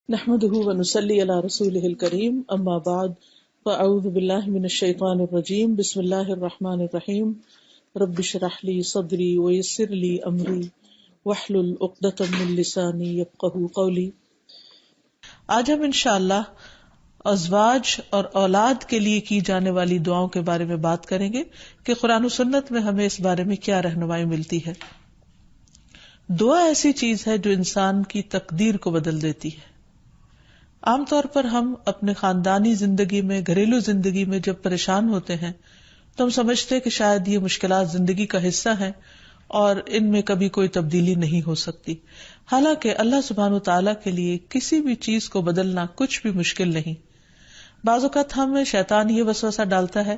نحمده ونصلي على رسوله الكريم اما بعد فاعوذ بالله من الشيطان الرجيم بسم الله الرحمن الرحيم رب اشرح لي صدري ويسر لي امري واحلل عقدة من لساني يفقهوا قولي۔ آج ہم انشاءاللہ ازواج اور اولاد کے لیے کی جانے والی دعاؤں کے بارے میں بات کریں گے کہ قرآن و سنت میں ہمیں اس بارے میں کیا رہنمائی ملتی ہے۔ دعا ایسی چیز ہے جو انسان کی تقدیر کو بدل دیتی ہے۔ عام طور پر ہم اپنے خاندانی زندگی میں، گھریلو زندگی میں جب پریشان ہوتے ہیں تو ہم سمجھتے ہیں کہ شاید یہ مشکلات زندگی کا حصہ ہیں اور ان میں کبھی کوئی تبدیلی نہیں ہو سکتی، حالانکہ اللہ سبحانہ وتعالیٰ کے لیے کسی بھی چیز کو بدلنا کچھ بھی مشکل نہیں۔ بعض اوقات ہمیں شیطان یہ وسوسہ ڈالتا ہے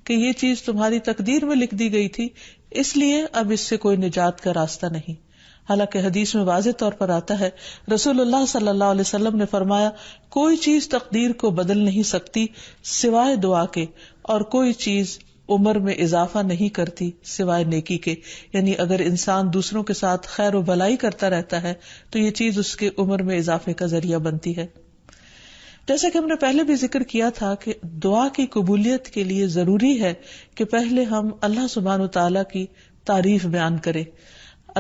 کہ یہ چیز تمہاری تقدیر میں لکھ دی گئی تھی، اس لیے اب اس سے کوئی نجات کا راستہ نہیں، حالانکہ حدیث میں واضح طور پر آتا ہے، رسول اللہ صلی اللہ علیہ وسلم نے فرمایا، کوئی چیز تقدیر کو بدل نہیں سکتی سوائے دعا کے، اور کوئی چیز عمر میں اضافہ نہیں کرتی سوائے نیکی کے، یعنی اگر انسان دوسروں کے ساتھ خیر و بھلائی کرتا رہتا ہے تو یہ چیز اس کے عمر میں اضافے کا ذریعہ بنتی ہے۔ جیسا کہ ہم نے پہلے بھی ذکر کیا تھا کہ دعا کی قبولیت کے لیے ضروری ہے کہ پہلے ہم اللہ سبحانہ وتعالیٰ کی تعریف بیان کریں۔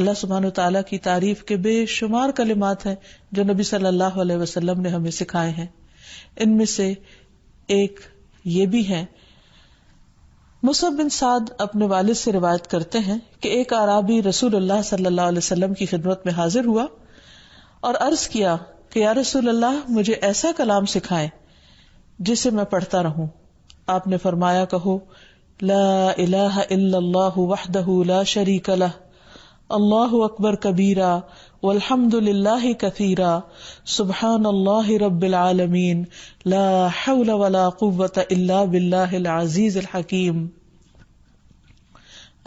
اللہ سبحانہ وتعالیٰ کی تعریف کے بے شمار کلمات ہیں جو نبی صلی اللہ علیہ وسلم نے ہمیں سکھائے ہیں۔ ان میں سے ایک یہ بھی ہے، مصعب بن سعد اپنے والد سے روایت کرتے ہیں کہ ایک اعرابی رسول اللہ صلی اللہ علیہ وسلم کی خدمت میں حاضر ہوا اور عرض کیا کہ یا رسول اللہ، مجھے ایسا کلام سکھائیں جسے میں پڑھتا رہوں۔ آپ نے فرمایا، کہو لا الہ الا اللہ وحدہ لا شریک لہ، اللہ اکبر کبیرا والحمد للہ کثیرا سبحان اللہ رب العالمین لا حول ولا قوة الا باللہ العزیز الحکیم۔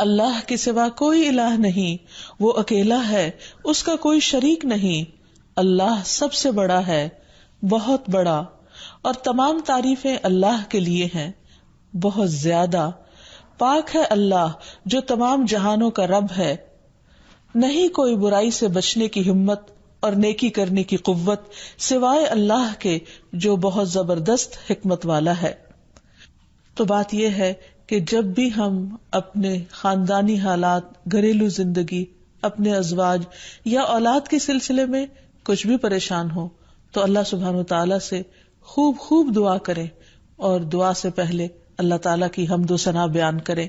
اللہ کے سوا کوئی الہ نہیں، وہ اکیلا ہے، اس کا کوئی شریک نہیں، اللہ سب سے بڑا ہے، بہت بڑا، اور تمام تعریفیں اللہ کے لیے ہیں، بہت زیادہ۔ پاک ہے اللہ جو تمام جہانوں کا رب ہے، نہیں کوئی برائی سے بچنے کی ہمت اور نیکی کرنے کی قوت سوائے اللہ کے جو بہت زبردست حکمت والا ہے۔ تو بات یہ ہے کہ جب بھی ہم اپنے خاندانی حالات، گھریلو زندگی، اپنے ازواج یا اولاد کے سلسلے میں کچھ بھی پریشان ہو تو اللہ سبحانہ وتعالیٰ سے خوب خوب دعا کریں، اور دعا سے پہلے اللہ تعالیٰ کی حمد و ثنا بیان کریں۔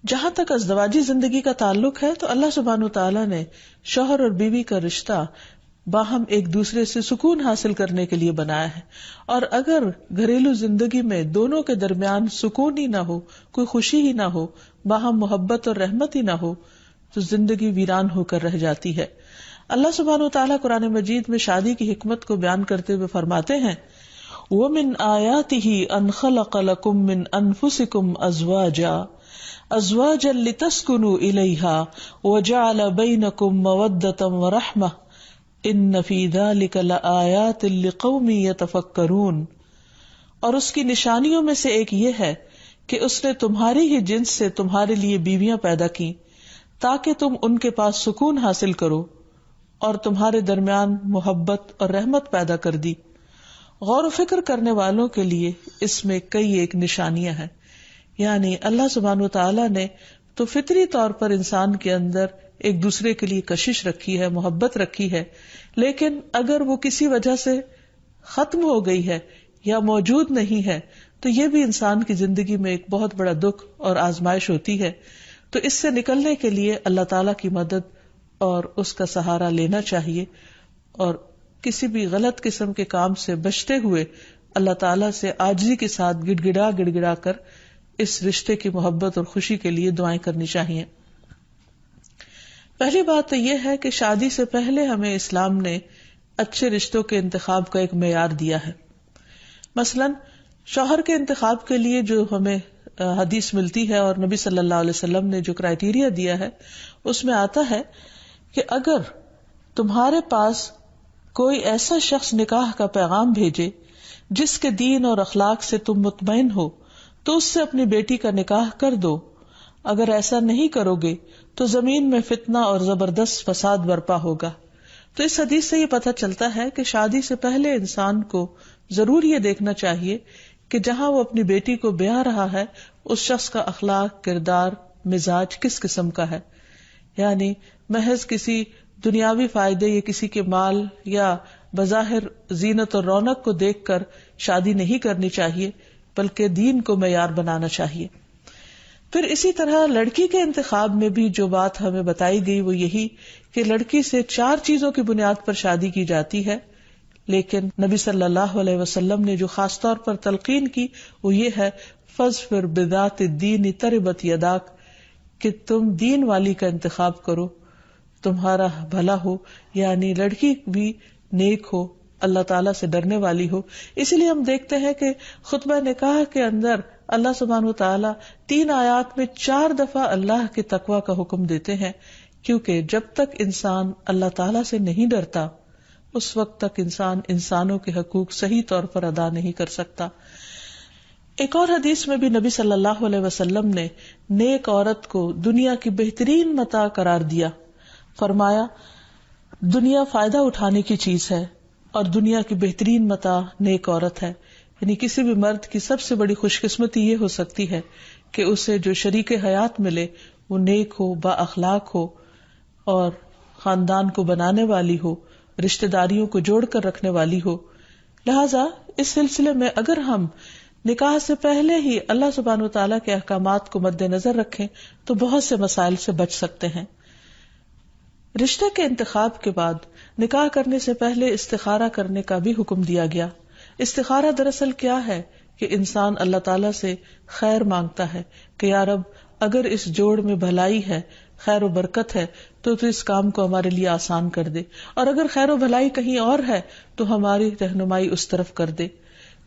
جہاں تک ازدواجی زندگی کا تعلق ہے تو اللہ سبحانہ وتعالیٰ نے شوہر اور بیوی کا رشتہ باہم ایک دوسرے سے سکون حاصل کرنے کے لیے بنایا ہے، اور اگر گھریلو زندگی میں دونوں کے درمیان سکون ہی نہ ہو، کوئی خوشی ہی نہ ہو، باہم محبت اور رحمت ہی نہ ہو تو زندگی ویران ہو کر رہ جاتی ہے۔ اللہ سبحانہ وتعالیٰ قرآن مجید میں شادی کی حکمت کو بیان کرتے ہوئے فرماتے ہیں، وَمِنْ آيَاتِهِ أَنْ خَلَقَ لَكُم مِّنْ أَنفُسِكُمْ أَزْوَاجًا لِتَسْكُنُوا إِلَيْهَا وَجَعَلَ بَيْنَكُم مَّوَدَّةً وَرَحْمَةً إِنَّ فِي ذَلِكَ لَآيَاتٍ لِقَوْمٍ يَتَفَكَّرُونَ۔ اور اس کی نشانیوں میں سے ایک یہ ہے کہ اس نے تمہاری ہی جنس سے تمہارے لیے بیویاں پیدا کی تاکہ تم ان کے پاس سکون حاصل کرو، اور تمہارے درمیان محبت اور رحمت پیدا کر دی۔ غور و فکر کرنے والوں کے لیے اس میں کئی ایک نشانیاں ہیں، یعنی اللہ سبحانہ وتعالیٰ نے تو فطری طور پر انسان کے اندر ایک دوسرے کے لیے کشش رکھی ہے، محبت رکھی ہے، لیکن اگر وہ کسی وجہ سے ختم ہو گئی ہے یا موجود نہیں ہے تو یہ بھی انسان کی زندگی میں ایک بہت بڑا دکھ اور آزمائش ہوتی ہے۔ تو اس سے نکلنے کے لیے اللہ تعالیٰ کی مدد اور اس کا سہارا لینا چاہیے، اور کسی بھی غلط قسم کے کام سے بچتے ہوئے اللہ تعالیٰ سے عاجزی کے ساتھ گڑ گڑا کر اس رشتے کی محبت اور خوشی کے لیے دعائیں کرنی چاہیے۔ پہلی بات تو یہ ہے کہ شادی سے پہلے ہمیں اسلام نے اچھے رشتوں کے انتخاب کا ایک معیار دیا ہے۔ مثلاً شوہر کے انتخاب کے لیے جو ہمیں حدیث ملتی ہے اور نبی صلی اللہ علیہ وسلم نے جو کرائیٹیریا دیا ہے اس میں آتا ہے کہ اگر تمہارے پاس کوئی ایسا شخص نکاح کا پیغام بھیجے جس کے دین اور اخلاق سے تم مطمئن ہو تو اس سے اپنی بیٹی کا نکاح کر دو، اگر ایسا نہیں کرو گے تو زمین میں فتنہ اور زبردست فساد برپا ہوگا۔ تو اس حدیث سے یہ پتہ چلتا ہے کہ شادی سے پہلے انسان کو ضرور یہ دیکھنا چاہیے کہ جہاں وہ اپنی بیٹی کو بیاہ رہا ہے اس شخص کا اخلاق، کردار، مزاج کس قسم کا ہے. یعنی محض کسی دنیاوی فائدے یا کسی کے مال یا بظاہر زینت اور رونق کو دیکھ کر شادی نہیں کرنی چاہیے، بلکہ دین کو معیار بنانا چاہیے. پھر اسی طرح لڑکی کے انتخاب میں بھی جو بات ہمیں بتائی گئی وہ یہی کہ لڑکی سے 4 چیزوں کی بنیاد پر شادی کی جاتی ہے، لیکن نبی صلی اللہ علیہ وسلم نے جو خاص طور پر تلقین کی وہ یہ ہے فَاظْفَرْ بِذَاتِ الدِّینِ تَرِبَتْ یَدَاک، کہ تم دین والی کا انتخاب کرو، تمہارا بھلا ہو. یعنی لڑکی بھی نیک ہو، اللہ تعالیٰ سے ڈرنے والی ہو. اسی لیے ہم دیکھتے ہیں کہ خطبہ نکاح کے اندر اللہ سبحانہ و تعالیٰ 3 آیات میں 4 دفعہ اللہ کے تقوی کا حکم دیتے ہیں، کیونکہ جب تک انسان اللہ تعالیٰ سے نہیں ڈرتا اس وقت تک انسان انسانوں کے حقوق صحیح طور پر ادا نہیں کر سکتا. ایک اور حدیث میں بھی نبی صلی اللہ علیہ وسلم نے نیک عورت کو دنیا کی بہترین متاع قرار دیا. فرمایا دنیا فائدہ اٹھانے کی چیز ہے اور دنیا کی بہترین متاع نیک عورت ہے. یعنی کسی بھی مرد کی سب سے بڑی خوش قسمتی یہ ہو سکتی ہے کہ اسے جو شریک حیات ملے وہ نیک ہو، با اخلاق ہو اور خاندان کو بنانے والی ہو، رشتہ داریوں کو جوڑ کر رکھنے والی ہو. لہذا اس سلسلے میں اگر ہم نکاح سے پہلے ہی اللہ سبحانہ وتعالیٰ کے احکامات کو مد نظر رکھیں تو بہت سے مسائل سے بچ سکتے ہیں. رشتے کے انتخاب کے بعد نکاح کرنے سے پہلے استخارہ کرنے کا بھی حکم دیا گیا. استخارہ دراصل کیا ہے کہ انسان اللہ تعالیٰ سے خیر مانگتا ہے کہ یا رب اگر اس جوڑ میں بھلائی ہے، خیر و برکت ہے تو اس کام کو ہمارے لیے آسان کر دے، اور اگر خیر و بھلائی کہیں اور ہے تو ہماری رہنمائی اس طرف کر دے.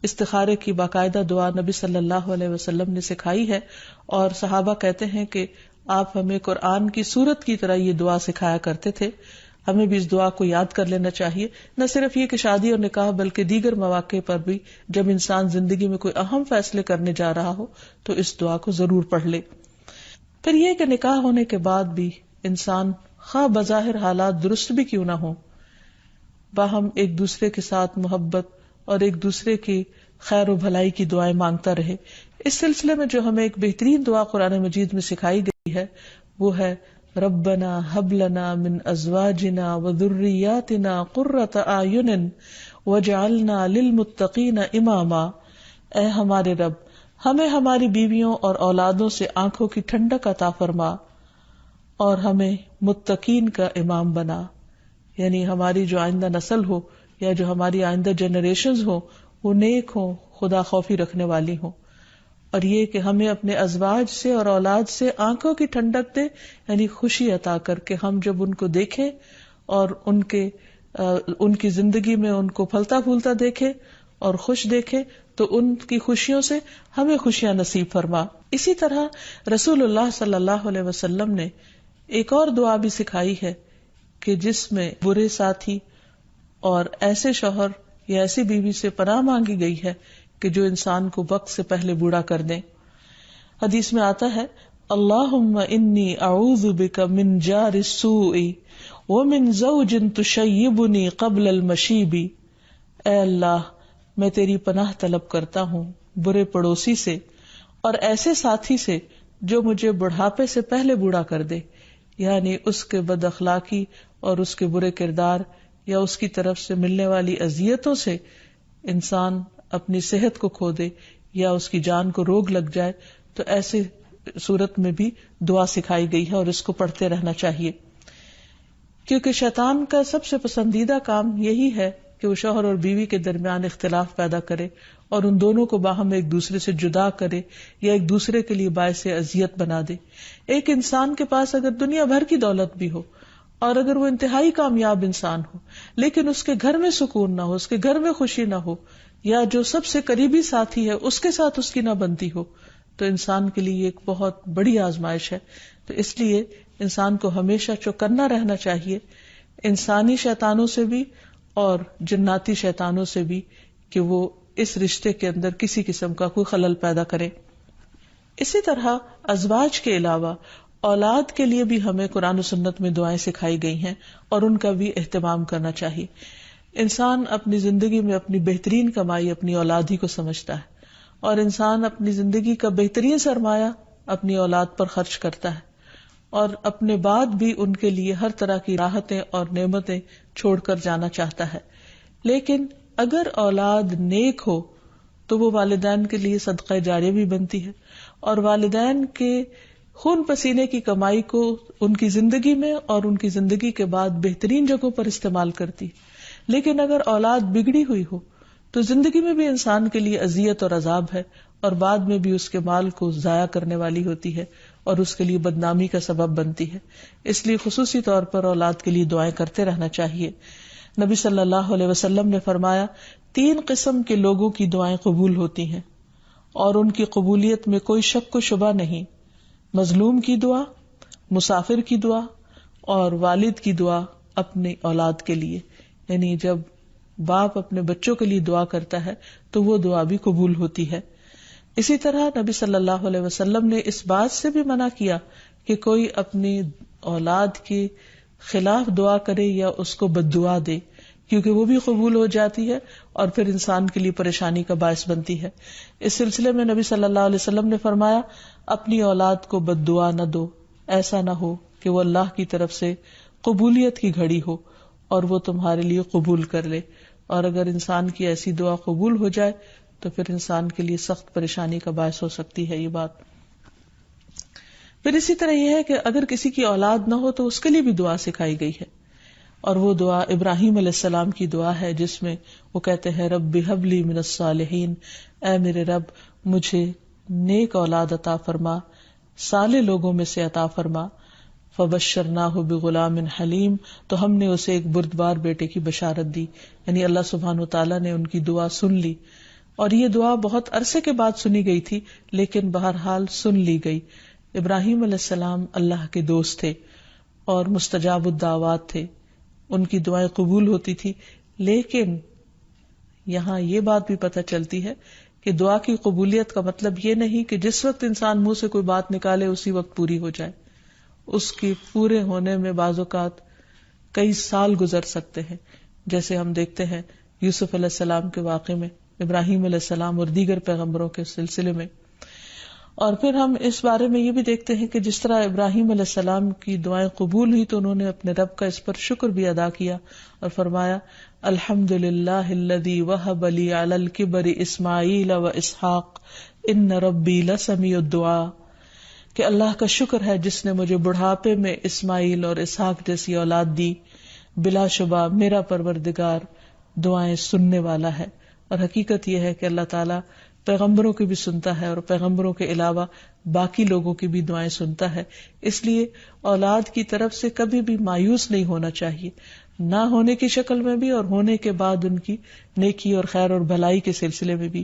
استخارے کی باقاعدہ دعا نبی صلی اللہ علیہ وسلم نے سکھائی ہے، اور صحابہ کہتے ہیں کہ آپ ہمیں قرآن کی سورت کی طرح یہ دعا سکھایا کرتے تھے. ہمیں بھی اس دعا کو یاد کر لینا چاہیے، نہ صرف یہ کہ شادی اور نکاح بلکہ دیگر مواقع پر بھی جب انسان زندگی میں کوئی اہم فیصلے کرنے جا رہا ہو تو اس دعا کو ضرور پڑھ لے. پھر یہ کہ نکاح ہونے کے بعد بھی انسان خواہ بظاہر حالات درست بھی کیوں نہ ہوں، باہم ایک دوسرے کے ساتھ محبت اور ایک دوسرے کی خیر و بھلائی کی دعائیں مانگتا رہے. اس سلسلے میں جو ہمیں ایک بہترین دعا قرآن مجید میں سکھائی گئی ہے وہ ہے ربنا ہب لنا من ازواجنا وذریاتنا قرۃ اعین واجعلنا للمتقین اماما. اے ہمارے رب ہمیں ہماری بیویوں اور اولادوں سے آنکھوں کی ٹھنڈک عطا فرما اور ہمیں متقین کا امام بنا. یعنی ہماری جو آئندہ نسل ہو یا جو ہماری آئندہ جنریشنز ہو وہ نیک ہوں، خدا خوفی رکھنے والی ہوں. اور یہ کہ ہمیں اپنے ازواج سے اور اولاد سے آنکھوں کی ٹھنڈک دے، یعنی خوشی عطا کر کے ہم جب ان کو دیکھیں اور ان کی زندگی میں ان کو پھلتا پھولتا دیکھیں اور خوش دیکھیں تو ان کی خوشیوں سے ہمیں خوشیاں نصیب فرما. اسی طرح رسول اللہ صلی اللہ علیہ وسلم نے ایک اور دعا بھی سکھائی ہے کہ جس میں برے ساتھی اور ایسے شوہر یا ایسی بیوی سے پناہ مانگی گئی ہے کہ جو انسان کو وقت سے پہلے بوڑھا کر دیں. حدیث میں آتا ہے اللہم انی اعوذ بک من جار السوء ومن زوج تشیبنی قبل المشیب. اے اللہ میں تیری پناہ طلب کرتا ہوں برے پڑوسی سے اور ایسے ساتھی سے جو مجھے بڑھاپے سے پہلے بوڑھا کر دے. یعنی اس کے بد اخلاقی اور اس کے برے کردار یا اس کی طرف سے ملنے والی اذیتوں سے انسان اپنی صحت کو کھو دے یا اس کی جان کو روگ لگ جائے. تو ایسے صورت میں بھی دعا سکھائی گئی ہے اور اس کو پڑھتے رہنا چاہیے، کیونکہ شیطان کا سب سے پسندیدہ کام یہی ہے کہ وہ شوہر اور بیوی کے درمیان اختلاف پیدا کرے اور ان دونوں کو باہم ایک دوسرے سے جدا کرے یا ایک دوسرے کے لیے باعث اذیت بنا دے. ایک انسان کے پاس اگر دنیا بھر کی دولت بھی ہو اور اگر وہ انتہائی کامیاب انسان ہو لیکن اس کے گھر میں سکون نہ ہو، اس کے گھر میں خوشی نہ ہو، یا جو سب سے قریبی ساتھی ہے اس کے ساتھ اس کی نہ بنتی ہو، تو انسان کے لیے ایک بہت بڑی آزمائش ہے. تو اس لیے انسان کو ہمیشہ چوکنا رہنا چاہیے انسانی شیطانوں سے بھی اور جناتی شیطانوں سے بھی کہ وہ اس رشتے کے اندر کسی قسم کا کوئی خلل پیدا کرے. اسی طرح ازواج کے علاوہ اولاد کے لیے بھی ہمیں قرآن و سنت میں دعائیں سکھائی گئی ہیں اور ان کا بھی اہتمام کرنا چاہیے. انسان اپنی زندگی میں اپنی بہترین کمائی اپنی اولاد ہی کو سمجھتا ہے، اور انسان اپنی زندگی کا بہترین سرمایہ اپنی اولاد پر خرچ کرتا ہے، اور اپنے بعد بھی ان کے لیے ہر طرح کی راحتیں اور نعمتیں چھوڑ کر جانا چاہتا ہے. لیکن اگر اولاد نیک ہو تو وہ والدین کے لیے صدقہ جاریہ بھی بنتی ہے، اور والدین کے خون پسینے کی کمائی کو ان کی زندگی میں اور ان کی زندگی کے بعد بہترین جگہوں پر استعمال کرتی. لیکن اگر اولاد بگڑی ہوئی ہو تو زندگی میں بھی انسان کے لیے اذیت اور عذاب ہے، اور بعد میں بھی اس کے مال کو ضائع کرنے والی ہوتی ہے اور اس کے لیے بدنامی کا سبب بنتی ہے. اس لیے خصوصی طور پر اولاد کے لیے دعائیں کرتے رہنا چاہیے. نبی صلی اللہ علیہ وسلم نے فرمایا 3 قسم کے لوگوں کی دعائیں قبول ہوتی ہیں اور ان کی قبولیت میں کوئی شک و شبہ نہیں: مظلوم کی دعا، مسافر کی دعا، اور والد کی دعا اپنی اولاد کے لیے. یعنی جب باپ اپنے بچوں کے لیے دعا کرتا ہے تو وہ دعا بھی قبول ہوتی ہے. اسی طرح نبی صلی اللہ علیہ وسلم نے اس بات سے بھی منع کیا کہ کوئی اپنی اولاد کے خلاف دعا کرے یا اس کو بد دعا دے، کیونکہ وہ بھی قبول ہو جاتی ہے اور پھر انسان کے لیے پریشانی کا باعث بنتی ہے. اس سلسلے میں نبی صلی اللہ علیہ وسلم نے فرمایا اپنی اولاد کو بد دعا نہ دو، ایسا نہ ہو کہ وہ اللہ کی طرف سے قبولیت کی گھڑی ہو اور وہ تمہارے لیے قبول کر لے. اور اگر انسان کی ایسی دعا قبول ہو جائے تو پھر انسان کے لیے سخت پریشانی کا باعث ہو سکتی ہے یہ بات. پھر اسی طرح یہ ہے کہ اگر کسی کی اولاد نہ ہو تو اس کے لیے بھی دعا سکھائی گئی ہے، اور وہ دعا ابراہیم علیہ السلام کی دعا ہے جس میں وہ کہتے ہیں رب ہب لی من الصالحین، اے میرے رب مجھے نیک اولاد عطا فرما، صالح لوگوں میں سے عطا فرما. فبشرناہ بغلام حلیم، تو ہم نے اسے ایک بردبار بیٹے کی بشارت دی. یعنی اللہ سبحانہ وتعالیٰ نے ان کی دعا سن لی، اور یہ دعا بہت عرصے کے بعد سنی گئی تھی لیکن بہرحال سن لی گئی. ابراہیم علیہ السلام اللہ کے دوست تھے اور مستجاب الدعوات تھے، ان کی دعائیں قبول ہوتی تھی. لیکن یہاں یہ بات بھی پتہ چلتی ہے کہ دعا کی قبولیت کا مطلب یہ نہیں کہ جس وقت انسان منہ سے کوئی بات نکالے اسی وقت پوری ہو جائے. اس کی پورے ہونے میں بعض اوقات کئی سال گزر سکتے ہیں، جیسے ہم دیکھتے ہیں یوسف علیہ السلام کے واقعے میں، ابراہیم علیہ السلام اور دیگر پیغمبروں کے سلسلے میں. اور پھر ہم اس بارے میں یہ بھی دیکھتے ہیں کہ جس طرح ابراہیم علیہ السلام کی دعائیں قبول ہوئی تو انہوں نے اپنے رب کا اس پر شکر بھی ادا کیا اور فرمایا الحمدللہ الذی وہب لی علی الکبر اسماعیل و اسحاق ان ربی لسمیع الدعاء، کہ اللہ کا شکر ہے جس نے مجھے بڑھاپے میں اسماعیل اور اسحاق جیسی اولاد دی، بلا شبہ میرا پروردگار دعائیں سننے والا ہے. اور حقیقت یہ ہے کہ اللہ تعالیٰ پیغمبروں کی بھی سنتا ہے اور پیغمبروں کے علاوہ باقی لوگوں کی بھی دعائیں سنتا ہے. اس لیے اولاد کی طرف سے کبھی بھی مایوس نہیں ہونا چاہیے، نہ ہونے کی شکل میں بھی اور ہونے کے بعد ان کی نیکی اور خیر اور بھلائی کے سلسلے میں بھی.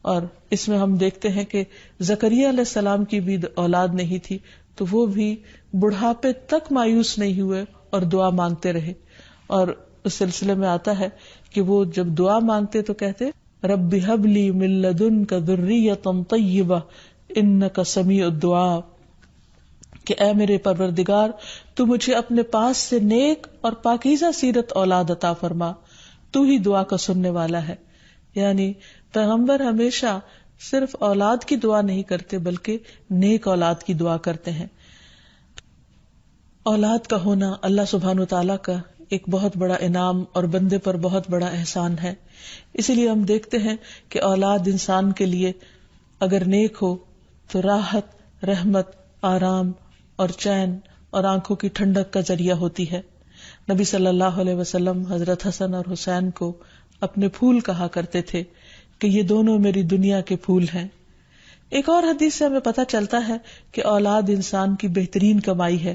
اور اس میں ہم دیکھتے ہیں کہ زکریا علیہ السلام کی بھی اولاد نہیں تھی تو وہ بھی بڑھاپے تک مایوس نہیں ہوئے اور دعا مانگتے رہے. اور اس سلسلے میں آتا ہے کہ وہ جب دعا مانگتے تو کہتے رب ہب لی من لدنک ذریۃ طیبہ انک سمیع الدعاء، کہ اے میرے پروردگار تو مجھے اپنے پاس سے نیک اور پاکیزہ سیرت اولاد عطا فرما، تو ہی دعا کا سننے والا ہے. یعنی پیغمبر ہمیشہ صرف اولاد کی دعا نہیں کرتے بلکہ نیک اولاد کی دعا کرتے ہیں. اولاد کا ہونا اللہ سبحانہ وتعالیٰ کا ایک بہت بڑا انعام اور بندے پر بہت بڑا احسان ہے. اسی لیے ہم دیکھتے ہیں کہ اولاد انسان کے لیے اگر نیک ہو تو راحت، رحمت، آرام اور چین اور آنکھوں کی ٹھنڈک کا ذریعہ ہوتی ہے. نبی صلی اللہ علیہ وسلم حضرت حسن اور حسین کو اپنے پھول کہا کرتے تھے کہ یہ دونوں میری دنیا کے پھول ہیں. ایک اور حدیث سے ہمیں پتہ چلتا ہے کہ اولاد انسان کی بہترین کمائی ہے.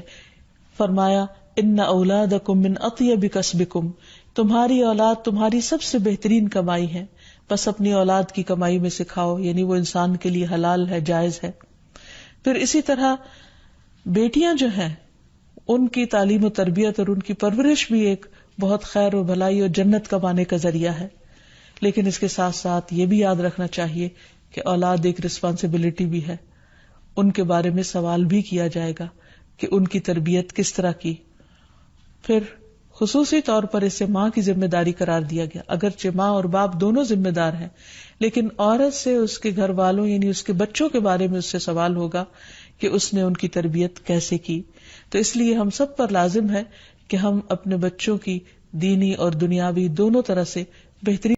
فرمایا ان اولادکم من اطیب کسبکم، تمہاری اولاد تمہاری سب سے بہترین کمائی ہے، بس اپنی اولاد کی کمائی میں سے کھاؤ، یعنی وہ انسان کے لیے حلال ہے، جائز ہے. پھر اسی طرح بیٹیاں جو ہیں ان کی تعلیم و تربیت اور ان کی پرورش بھی ایک بہت خیر و بھلائی اور جنت کمانے کا ذریعہ ہے. لیکن اس کے ساتھ ساتھ یہ بھی یاد رکھنا چاہیے کہ اولاد ایک رسپانسبلٹی بھی ہے، ان کے بارے میں سوال بھی کیا جائے گا. کہ ان کی تربیت کس طرح کی. پھر خصوصی طور پر اسے ماں کی ذمہ داری قرار دیا گیا. اگرچہ ماں اور باپ دونوں ذمہ دار ہیں، لیکن عورت سے اس کے گھر والوں یعنی اس کے بچوں کے بارے میں اس سے سوال ہوگا کہ اس نے ان کی تربیت کیسے کی. تو اس لیے ہم سب پر لازم ہے کہ ہم اپنے بچوں کی دینی اور دنیاوی دونوں طرح سے بہترین